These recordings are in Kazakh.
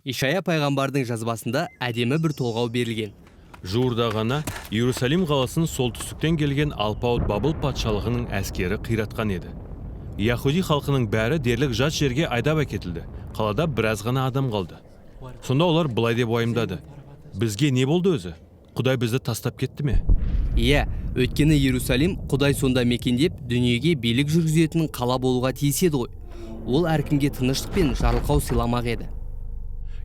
Ишая пайғамбардың жазбасында әдемі бір толғау берілген. Жуырда ғана Иерусалим қаласын солтүстіктен келген алпауыт Бабыл патшалығының әскері қиратқан еді. Яхуди халқының бәрі дерлік жат жерге айдап әкетілді. Қалада біраз ғана адам қалды. Сонда олар былай деп уайымдады: бізге не болды өзі? Құдай бізді тастап кетті ме? Иә, өйткені Иерусалим Құдай сонда мекендеп, дүниеге билік жүргізетін қала болуға тиіс еді ғой. Ол әркімге тыныштық пен жарылқау сыйламақ еді.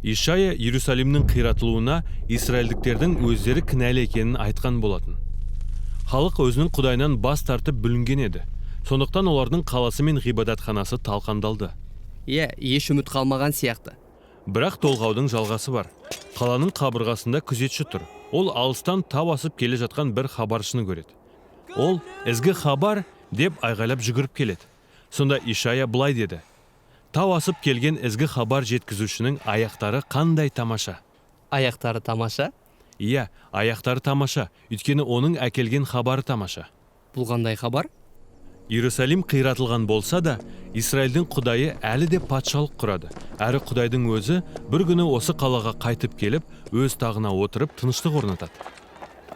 Ишая Иерусалимнің қиратылуына израильдіктердің өздері кінәлі екенін айтқан болатын. Халық өзінің Құдайынан бас тартып бүлінген еді. Сондықтан олардың қаласы мен ғибадатханасы талқандалды. Иә, еш үміт қалмаған сияқты. Бірақ толғаудың жалғасы бар. Қаланың қабырғасында күзетші тұр. Ол алыстан тау асып келе жатқан бір хабаршыны көреді. Ол ізгі хабар деп айғайлап жүгіріп келеді. Сонда Ишая былай деді: тау асып келген ізгі хабар жеткізушінің аяқтары қандай тамаша. Аяқтары тамаша? Иә, аяқтары тамаша, өйткені оның әкелген хабары тамаша. Бұл қандай хабар? Иерусалим қиратылған болса да, Израильдің Құдайы әлі де патшалық құрады. Әрі Құдайдың өзі бір күні осы қалаға қайтып келіп, өз тағына отырып тыныштық орнатады.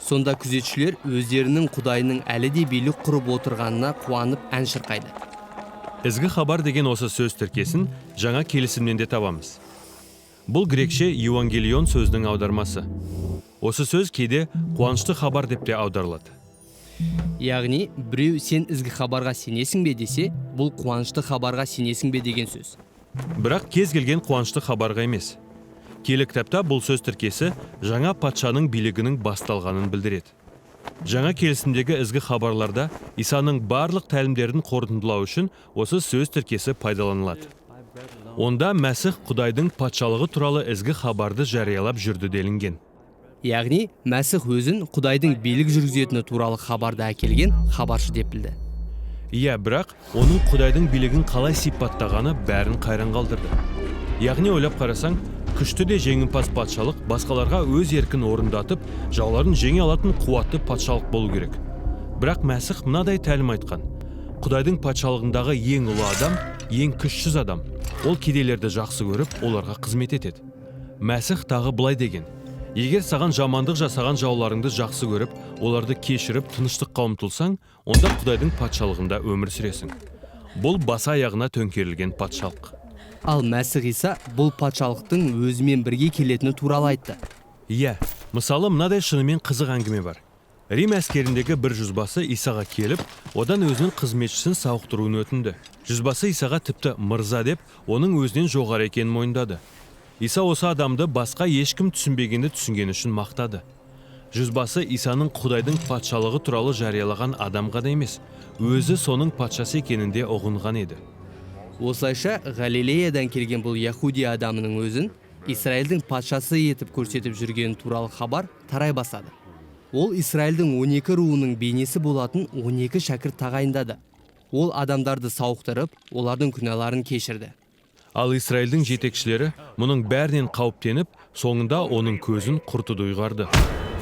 Сонда күзетшілер өздерінің Құдайының әлі де билік құрып отырғанына қуанып ән шырқайды. Ізгі хабар деген осы сөз тіркесін жаңа келісімнен де табамыз. Бұл грекше евангелион сөздің аудармасы. Осы сөз кейде қуанышты хабар деп те аударылады. Яғни, біреу сен ізгі хабарға сенесің бе десе, бұл қуанышты хабарға сенесің бе деген сөз. Бірақ кез келген қуанышты хабарға емес. Киелі кітапта бұл сөз тіркесі жаңа патшаның билігінің басталғанын білдіреді. Жаңа келісімдегі ізгі хабарларда Исаның барлық тәлімдерін қорытындылау үшін осы сөз тіркесі пайдаланылады. Онда Мәсіх Құдайдың патшалығы туралы ізгі хабарды жариялап жүрді делінген. Яғни, Мәсіх өзін Құдайдың билік жүргізетіні туралы хабарды әкелген хабаршы деп білді. Иә, бірақ оның Құдайдың билігін қалай сипаттағаны бәрін қайран қалдырды. Яғни ойлап қарасаң, күшті де жеңімпаз патшалық басқаларға өз еркін орындатып, жауларын жеңе алатын қуатты патшалық болу керек. Бірақ Мәсіх мынадай тәлім айтқан: Құдайдың патшалығындағы ең ұлы адам, ең күшсіз адам. Ол кедейлерді жақсы көріп, оларға қызмет етеді. Мәсіх тағы былай деген: егер саған жамандық жасаған жауларыңды жақсы көріп, оларды кешіріп, тыныштыққа ұмтылсаң, онда Құдайдың патшалығында өмір сүресің. Бұл басы аяғына төңкерілген патшалық. Ал Мәсіх Иса бұл патшалықтың өзімен бірге келетіні туралы айтты. Иә, мысалы мынадай шынымен қызық әңгіме бар. Рим әскеріндегі бір жүзбасы Исаға келіп, одан өзінің қызметшісін сауықтыруын өтінді. Жүзбасы Исаға тіпті мырза деп, оның өзінен жоғары екенін мойындады. Иса осы адамды басқа ешкім түсінбегенді түсінген үшін мақтады. Жүзбасы Исаның Құдайдың патшалығы туралы жариялаған адам ғана емес, өзі соның патшасы екенінде ұғынған еді. Осылайша Галилеядан келген бұл Яхуди адамының өзін Израильдің патшасы етіп көрсетіп жүрген туралы хабар тарай бастады. Ол Израильдің 12 руының бейнесі болатын 12 шәкірт тағайындады. Ол адамдарды сауықтырып, олардың күнәларын кешірді. Ал Израильдің жетекшілері мұның бәрінен қауіптеніп, соңында оның көзін құртуды ұйғарды.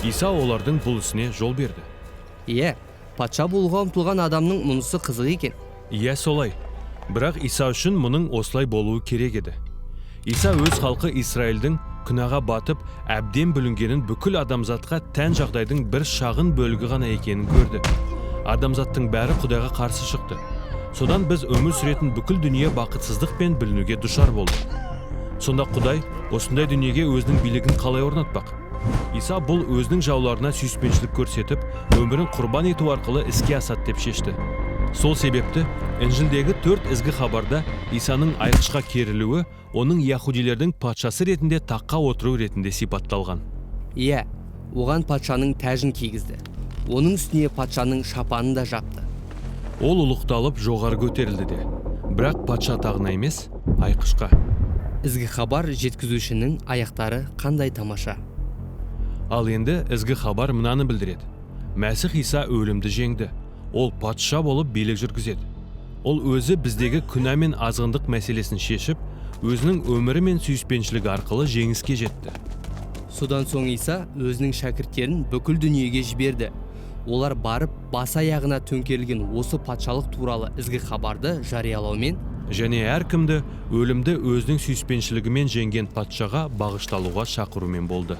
Иса олардың бұл ісіне жол берді. Иә, патша болуға ұмтылған адамның мұнысы қызық екен. Иә, солай. Бірақ Иса үшін мұның осылай болуы керек еді. Иса өз халқы Израильдің күнәға батып, әбден бүлінгенін бүкіл адамзатқа тән жағдайдың бір шағын бөлігі ғана екенін көрді. Адамзаттың бәрі Құдайға қарсы шықты. Содан біз өмір сүретін бүкіл дүние бақытсыздық пен бүлінуге душар болды. Сонда Құдай осындай дүниеге өзінің билігін қалай орнатпақ? Иса бұл өзінің жауларына сүйіспеншілік көрсетіп, өмірін құрбан ету арқылы іске асады деп шешті. Сол себепті Інжілдегі 4 ізгі хабарда Исаның айқышқа керілуі оның яхудилердің патшасы ретінде таққа отыру ретінде сипатталған. Иә, оған патшаның тәжін кигізді. Оның үстіне патшаның шапанын да жапты. Ол ұлықталып жоғары көтерілді де, бірақ патша тағына емес, айқышқа. Ізгі хабар жеткізушінің аяқтары қандай тамаша. Ал енді ізгі хабар мынаны білдіреді: Мәсіх Иса өлімді жеңді. Ол патша болып билік жүргізеді. Ол өзі біздегі күнә мен азғындық мәселесін шешіп, өзінің өмірі мен сүйіспеншілігі арқылы жеңіске жетті. Содан соң Иса өзінің шәкірттерін бүкіл дүниеге жіберді. Олар барып, бас аяғына төңкерілген осы патшалық туралы ізгі хабарды жариялаумен және әркімді өлімді өзінің сүйіспеншілігімен жеңген патшаға бағышталуға шақырумен болды.